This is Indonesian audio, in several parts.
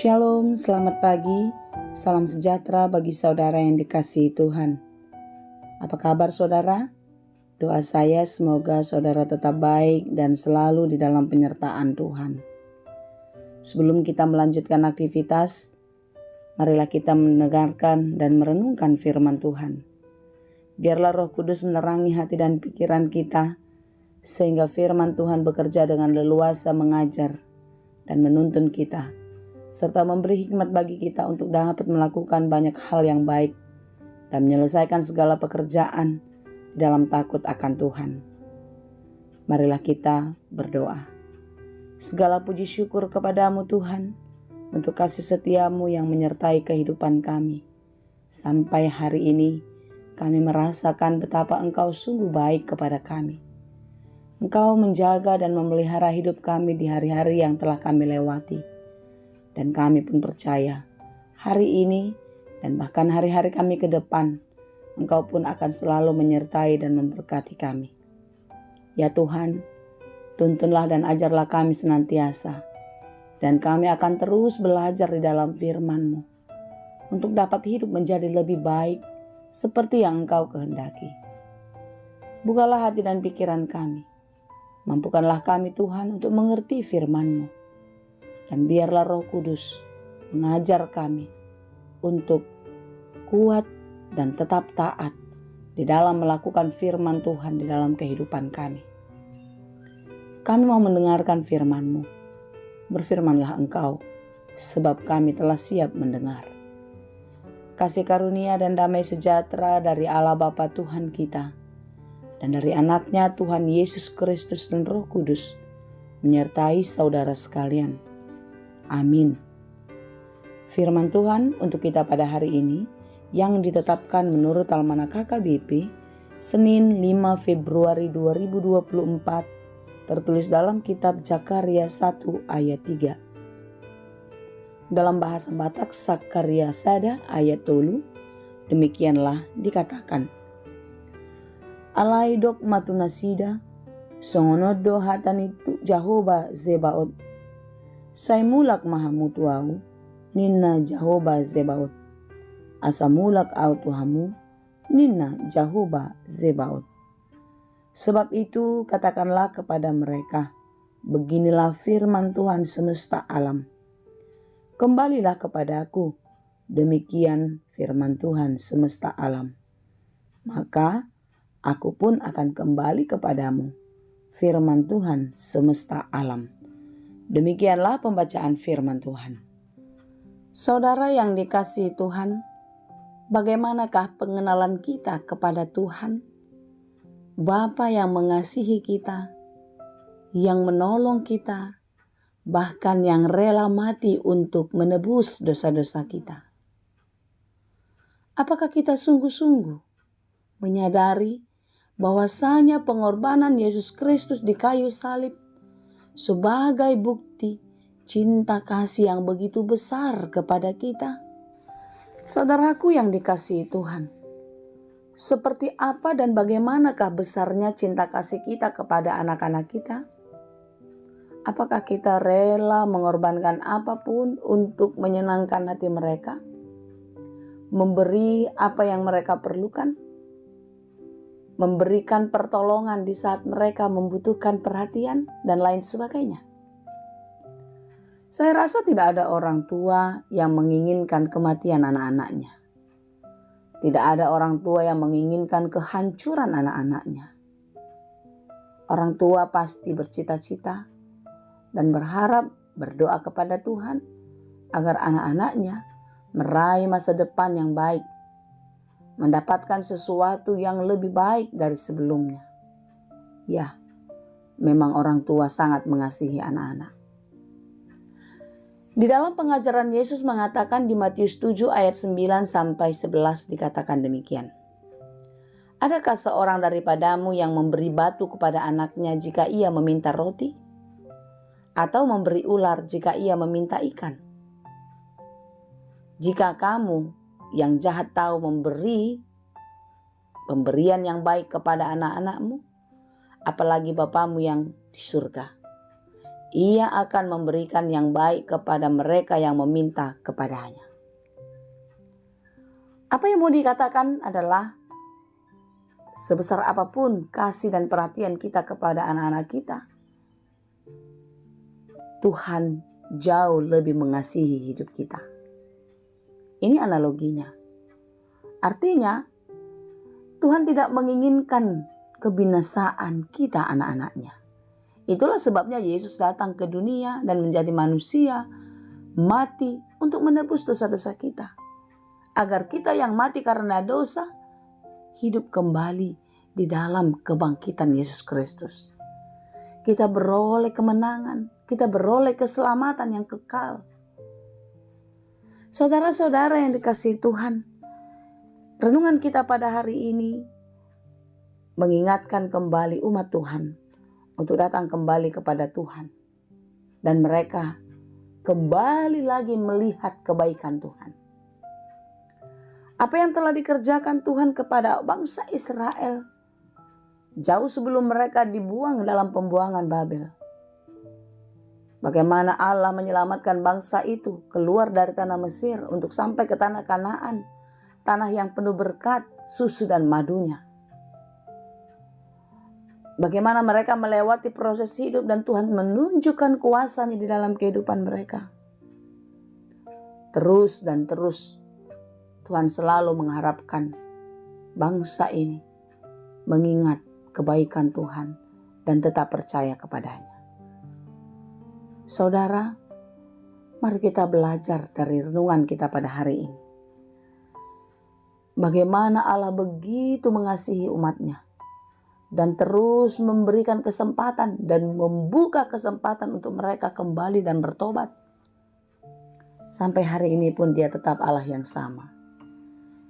Shalom, selamat pagi, salam sejahtera bagi saudara yang dikasihi Tuhan. Apa kabar saudara? Doa saya semoga saudara tetap baik dan selalu di dalam penyertaan Tuhan. Sebelum kita melanjutkan aktivitas, marilah kita mendengarkan dan merenungkan firman Tuhan. Biarlah Roh Kudus menerangi hati dan pikiran kita, sehingga firman Tuhan bekerja dengan leluasa mengajar dan menuntun kita, serta memberi hikmat bagi kita untuk dapat melakukan banyak hal yang baik dan menyelesaikan segala pekerjaan di dalam takut akan Tuhan. Marilah kita berdoa. Segala puji syukur kepadamu Tuhan, untuk kasih setiamu yang menyertai kehidupan kami. Sampai hari ini kami merasakan betapa Engkau sungguh baik kepada kami. Engkau menjaga dan memelihara hidup kami di hari-hari yang telah kami lewati. Dan kami pun percaya hari ini dan bahkan hari-hari kami ke depan, Engkau pun akan selalu menyertai dan memberkati kami. Ya Tuhan, tuntunlah dan ajarlah kami senantiasa, dan kami akan terus belajar di dalam firman-Mu untuk dapat hidup menjadi lebih baik seperti yang Engkau kehendaki. Bukalah hati dan pikiran kami, mampukanlah kami Tuhan untuk mengerti firman-Mu. Dan biarlah Roh Kudus mengajar kami untuk kuat dan tetap taat di dalam melakukan firman Tuhan di dalam kehidupan kami. Kami mau mendengarkan firman-Mu. Berfirmanlah Engkau, sebab kami telah siap mendengar. Kasih karunia dan damai sejahtera dari Allah Bapa Tuhan kita, dan dari anaknya Tuhan Yesus Kristus dan Roh Kudus, menyertai saudara sekalian. Amin. Firman Tuhan untuk kita pada hari ini yang ditetapkan menurut Almanak KKBP Senin 5 Februari 2024 tertulis dalam kitab Zakaria 1 ayat 3. Dalam bahasa Batak Zakaria sada ayat 3 demikianlah dikatakan. Alai dok matunasida songonodo hatanitu Jehovah Zebaot. Saimulak mahamutuau ninna Jehovah Zebaot. Asamulak au Tuhamu ninna Jehovah Zebaot. Sebab itu katakanlah kepada mereka, beginilah firman Tuhan semesta alam. Kembalilah kepadaku, demikian firman Tuhan semesta alam. Maka aku pun akan kembali kepadamu, firman Tuhan semesta alam. Demikianlah pembacaan firman Tuhan. Saudara yang dikasihi Tuhan, bagaimanakah pengenalan kita kepada Tuhan? Bapa yang mengasihi kita, yang menolong kita, bahkan yang rela mati untuk menebus dosa-dosa kita. Apakah kita sungguh-sungguh menyadari bahwasanya pengorbanan Yesus Kristus di kayu salib sebagai bukti cinta kasih yang begitu besar kepada kita? Saudaraku yang dikasihi Tuhan, seperti apa dan bagaimanakah besarnya cinta kasih kita kepada anak-anak kita? Apakah kita rela mengorbankan apapun untuk menyenangkan hati mereka? Memberi apa yang mereka perlukan? Memberikan pertolongan di saat mereka membutuhkan perhatian dan lain sebagainya. Saya rasa tidak ada orang tua yang menginginkan kematian anak-anaknya. Tidak ada orang tua yang menginginkan kehancuran anak-anaknya. Orang tua pasti bercita-cita dan berharap berdoa kepada Tuhan agar anak-anaknya meraih masa depan yang baik, mendapatkan sesuatu yang lebih baik dari sebelumnya. Ya, memang orang tua sangat mengasihi anak-anak. Di dalam pengajaran Yesus mengatakan di Matius 7 ayat 9 sampai 11 dikatakan demikian. Adakah seorang daripadamu yang memberi batu kepada anaknya jika ia meminta roti? Atau memberi ular jika ia meminta ikan? Jika kamu yang jahat tahu memberi pemberian yang baik kepada anak-anakmu, apalagi Bapamu yang di surga. Ia akan memberikan yang baik kepada mereka yang meminta kepadanya. Apa yang mau dikatakan adalah sebesar apapun kasih dan perhatian kita kepada anak-anak kita, Tuhan jauh lebih mengasihi hidup kita. Ini analoginya. Artinya, Tuhan tidak menginginkan kebinasaan kita anak-anaknya. Itulah sebabnya Yesus datang ke dunia dan menjadi manusia, mati untuk menebus dosa-dosa kita. Agar kita yang mati karena dosa, hidup kembali di dalam kebangkitan Yesus Kristus. Kita beroleh kemenangan, kita beroleh keselamatan yang kekal. Saudara-saudara yang dikasihi Tuhan, renungan kita pada hari ini mengingatkan kembali umat Tuhan untuk datang kembali kepada Tuhan. Dan mereka kembali lagi melihat kebaikan Tuhan. Apa yang telah dikerjakan Tuhan kepada bangsa Israel jauh sebelum mereka dibuang dalam pembuangan Babel. Bagaimana Allah menyelamatkan bangsa itu keluar dari tanah Mesir untuk sampai ke tanah Kanaan, tanah yang penuh berkat, susu dan madunya. Bagaimana mereka melewati proses hidup dan Tuhan menunjukkan kuasa-Nya di dalam kehidupan mereka. Terus dan terus Tuhan selalu mengharapkan bangsa ini mengingat kebaikan Tuhan dan tetap percaya kepadanya. Saudara, mari kita belajar dari renungan kita pada hari ini. Bagaimana Allah begitu mengasihi umat-Nya dan terus memberikan kesempatan dan membuka kesempatan untuk mereka kembali dan bertobat. Sampai hari ini pun Dia tetap Allah yang sama,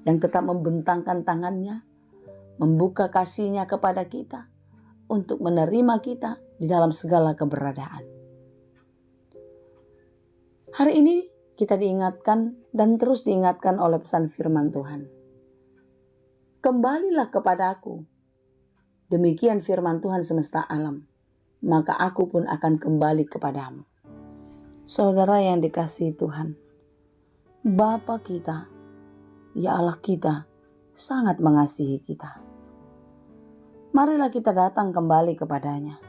yang tetap membentangkan tangannya, membuka kasih-Nya kepada kita untuk menerima kita di dalam segala keberadaan. Hari ini kita diingatkan dan terus diingatkan oleh pesan firman Tuhan. Kembalilah kepadaku, demikian firman Tuhan semesta alam, maka aku pun akan kembali kepadamu. Saudara yang dikasihi Tuhan, Bapa kita, ya Allah kita, sangat mengasihi kita. Marilah kita datang kembali kepadanya.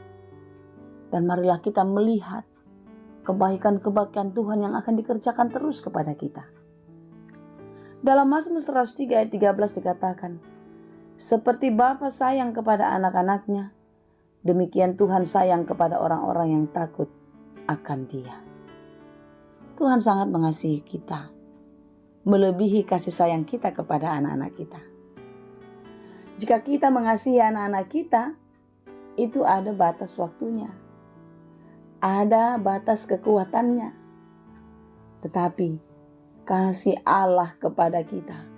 Dan marilah kita melihat kebaikan-kebaikan Tuhan yang akan dikerjakan terus kepada kita. Dalam Mazmur 103 ayat 13 dikatakan, seperti Bapa sayang kepada anak-anaknya, demikian Tuhan sayang kepada orang-orang yang takut akan Dia. Tuhan sangat mengasihi kita, melebihi kasih sayang kita kepada anak-anak kita. Jika kita mengasihi anak-anak kita, itu ada batas waktunya, ada batas kekuatannya. Tetapi kasih Allah kepada kita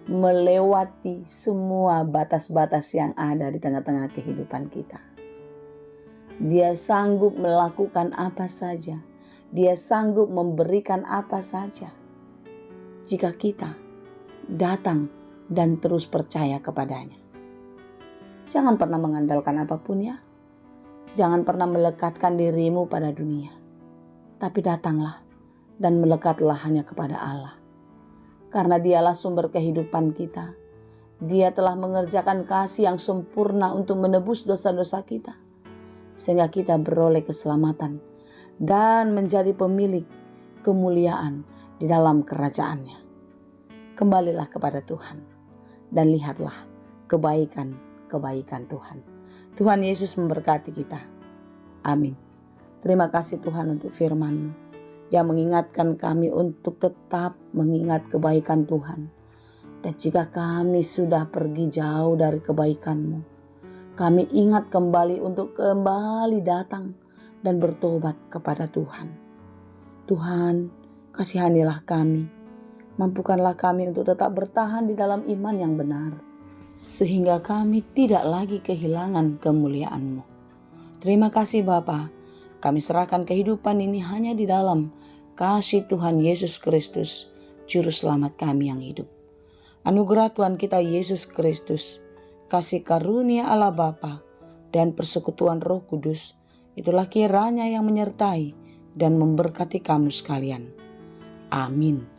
melewati semua batas-batas yang ada di tengah-tengah kehidupan kita. Dia sanggup melakukan apa saja, Dia sanggup memberikan apa saja, jika kita datang dan terus percaya kepadanya. Jangan pernah mengandalkan apapun ya. Jangan pernah melekatkan dirimu pada dunia. Tapi datanglah dan melekatlah hanya kepada Allah. Karena Dialah sumber kehidupan kita. Dia telah mengerjakan kasih yang sempurna untuk menebus dosa-dosa kita. Sehingga kita beroleh keselamatan dan menjadi pemilik kemuliaan di dalam kerajaan-Nya. Kembalilah kepada Tuhan dan lihatlah kebaikan-kebaikan Tuhan. Tuhan Yesus memberkati kita. Amin. Terima kasih Tuhan untuk firman-Mu yang mengingatkan kami untuk tetap mengingat kebaikan Tuhan. Dan jika kami sudah pergi jauh dari kebaikan-Mu, kami ingat kembali untuk kembali datang dan bertobat kepada Tuhan. Tuhan, kasihanilah kami. Mampukanlah kami untuk tetap bertahan di dalam iman yang benar, sehingga kami tidak lagi kehilangan kemuliaan-Mu. Terima kasih Bapa. Kami serahkan kehidupan ini hanya di dalam kasih Tuhan Yesus Kristus, Juru Selamat kami yang hidup. Anugerah Tuhan kita Yesus Kristus, kasih karunia Allah Bapa, dan persekutuan Roh Kudus, itulah kiranya yang menyertai dan memberkati kamu sekalian. Amin.